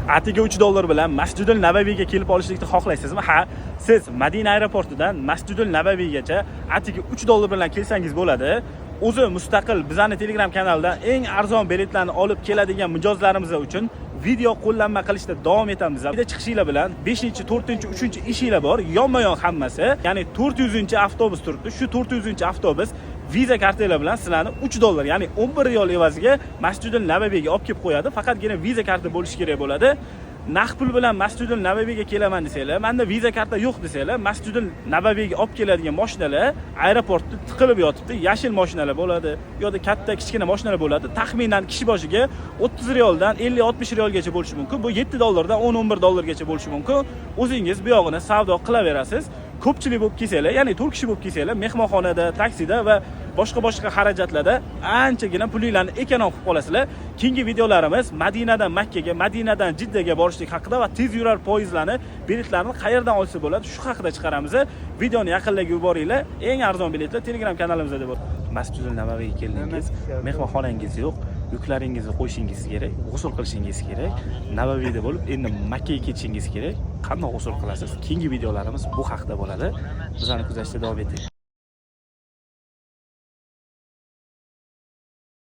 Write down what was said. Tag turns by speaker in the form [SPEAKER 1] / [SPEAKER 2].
[SPEAKER 1] Atigi $3 bilan Masjidul Nabaviyga kelib olishlikni xohlaysizmi? Ha, siz Madina aeroportidan Masjidul Nabaviygacha atigi $3 bilan kelsangiz bo'ladi. O'zi mustaqil bizning Telegram kanalida eng arzon biletlarni olib keladigan mijozlarimiz uchun video qo'llanma qilishda davom etamiz. Vida chiqishinglar bilan 5-chi, 4-chi, 3-chi ishinglar bor, yonma-yon hammasi. Ya'ni 400-chi avtobus turibdi. Shu 400-chi avtobus viza kartalar bilan sizlarni $3, ya'ni 11 riyol evaziga Masjidul Nabaviyga olib kelib qo'yadi. Faqatgina viza karta bo'lishi kerak bo'ladi. Naqd pul bilan Masjidul Nabaviyga kelaman desanglar, menda viza karta yo'q desanglar, Masjidul Nabaviyga olib keladigan mashinalar aeroportda tiqilib yotibdi. Yashil mashinalar bo'ladi, yoki katta kichkina mashinalar bo'ladi. Taxminan kishi boshiga 30 riyoldan 50-60 riyolgacha bo'lishi mumkin. Bu $7 dan $10-11 gacha bo'lishi mumkin. O'zingiz bu yog'ini savdo qilaverasiz. Ko'pchilik bo'lib kelsanglar, ya'ni 4 kishi bo'lib kelsanglar, mehmonxonada, taksida va boshqa xarajatlarda anchagina pulinglarni ekonom qilib qolasizlar. Keyingi videolarimiz Madinadan Makkaga, Madinadan Jiddaga borishlik haqida va tez yurar poyezdlarni biletlarini qayerdan olsa bo'ladi, shu haqida chiqaramiz. Videoni yaqinlarga yuboringlar. Eng arzon biletlar Telegram kanalimizda deb. Masjidul Nabaviyga keldingiz, mehmonxonangiz yo'q, yuklaringizni qo'yishingiz kerak, g'usl qilishingiz kerak. Nabaviyda bo'lib, endi Makkaga ketishingiz kerak. Qanday g'usl qilasiz? Keyingi videolarimiz bu haqida bo'ladi. Bizlarni kuzatishda davom eting.